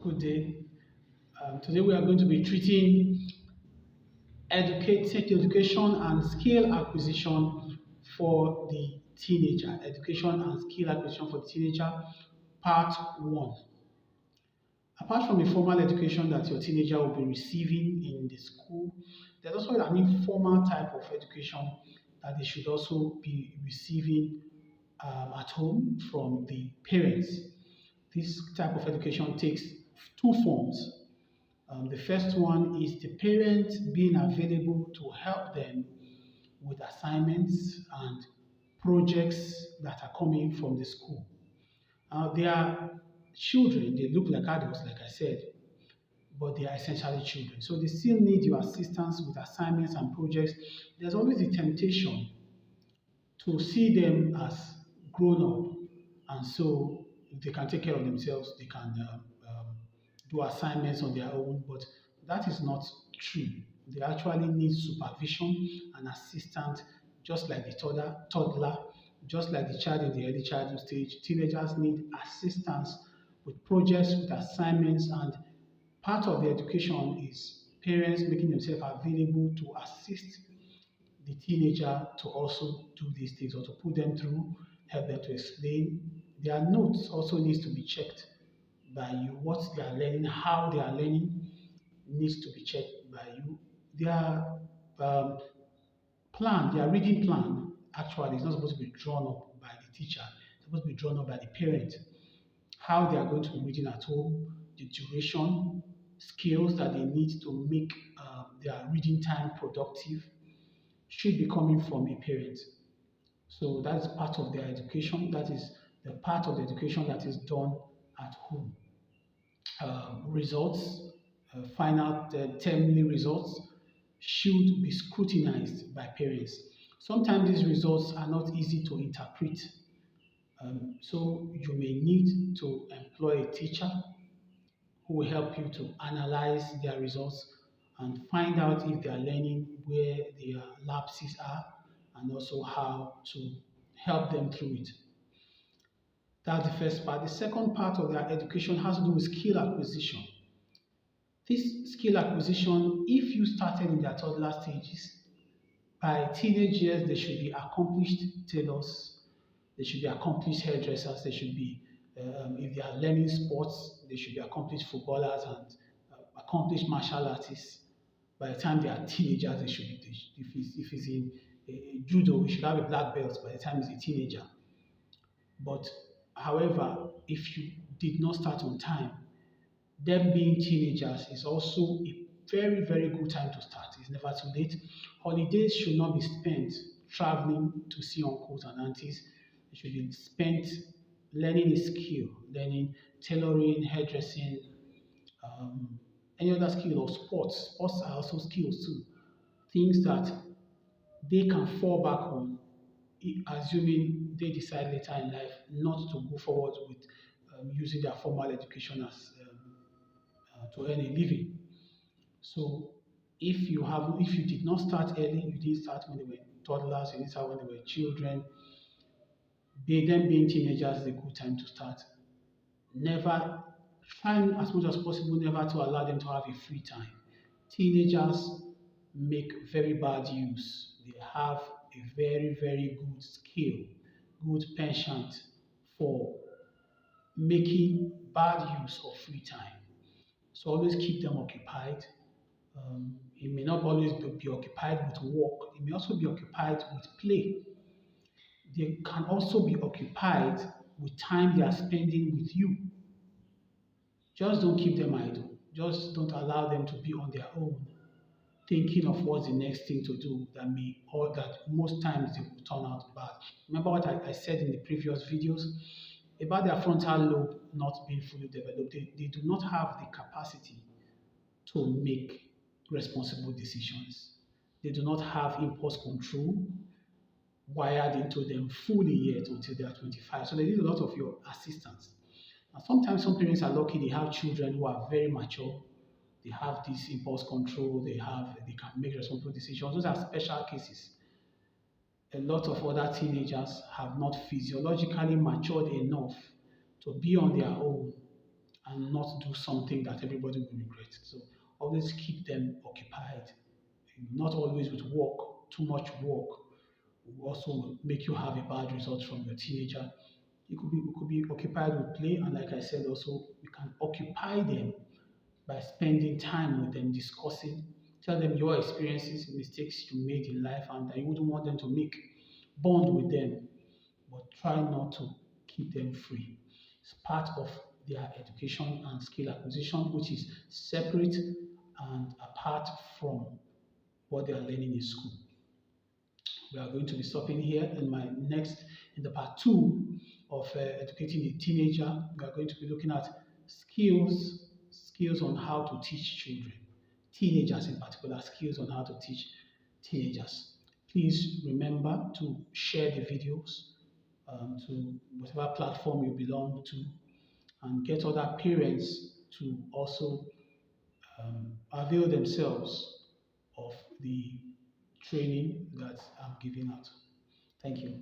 Good day. Today we are going to be treating education and skill acquisition for the teenager. Education and skill acquisition for the teenager, part 1. Apart from the formal education that your teenager will be receiving in the school, there's also an informal type of education that they should also be receiving at home from the parents. This type of education takes two forms. The first one is the parent being available to help them with assignments and projects that are coming from the school. They are children, they look like adults, like I said, but they are essentially children. So they still need your assistance with assignments and projects. There's always the temptation to see them as grown up, and so they can take care of themselves, they can do assignments on their own, but that is not true. They actually need supervision and assistance, just like the toddler, just like the child in the early childhood stage. Teenagers need assistance with projects, with assignments, and part of the education is parents making themselves available to assist the teenager to also do these things or to put them through, help them to explain. Their notes also needs to be checked by you. What they are learning, how they are learning needs to be checked by you. Their um, their reading plan, actually is not supposed to be drawn up by the teacher. It's supposed to be drawn up by the parent. How they are going to be reading at home, the duration, skills that they need to make their reading time productive should be coming from a parent. So that's part of their education. That is the part of the education that is done at home. Results, final termly results should be scrutinized by parents. Sometimes these results are not easy to interpret. So you may need to employ a teacher who will help you to analyze their results and find out if they are learning, where their lapses are, and also how to help them through it. That's the first part. The second part of their education has to do with skill acquisition. This skill acquisition, if you started in their toddler stages, by teenage years, they should be accomplished tailors, they should be accomplished hairdressers, they should be, if they are learning sports, they should be accomplished footballers and accomplished martial artists. By the time they are teenagers, they should be, if it's in judo, we should have a black belt by the time he's a teenager. But however, if you did not start on time, them being teenagers is also a very, very good time to start. It's never too late. Holidays should not be spent traveling to see uncles and aunties. It should be spent learning a skill, learning tailoring, hairdressing, any other skill or sports. Sports are also skills too. Things that they can fall back on, assuming they decide later in life not to go forward with using their formal education as to earn a living. So if you did not start early, you didn't start when they were toddlers, you didn't start when they were children, them being teenagers is a good time to start. Never try as much as possible never to allow them to have a free time. Teenagers make very bad use. They have a very, very good skill, good penchant for making bad use of free time. So always keep them occupied. It may not always be occupied with work, it may also be occupied with play. They can also be occupied with time they are spending with you. Just don't keep them idle. Just don't allow them to be on their own, thinking of what's the next thing to do that may, or that most times they will turn out bad. Remember what I said in the previous videos about their frontal lobe not being fully developed. They do not have the capacity to make responsible decisions. They do not have impulse control wired into them fully yet until they are 25. So they need a lot of your assistance. And sometimes some parents are lucky they have children who are very mature. They have this impulse control. They can make responsible decisions. Those are special cases. A lot of other teenagers have not physiologically matured enough to be on their own and not do something that everybody will regret. So always keep them occupied, not always with work. Too much work will also make you have a bad result from your teenager. You could be occupied with play, and like I said, also you can occupy them by spending time with them, discussing, tell them your experiences, mistakes you made in life, and that you wouldn't want them to make. Bond with them, but try not to keep them free. It's part of their education and skill acquisition, which is separate and apart from what they are learning in school. We are going to be stopping here in the part two of educating a teenager. We are going to be looking at skills on how to teach children, teenagers in particular, skills on how to teach teenagers. Please remember to share the videos to whatever platform you belong to, and get other parents to also avail themselves of the training that I'm giving out. Thank you.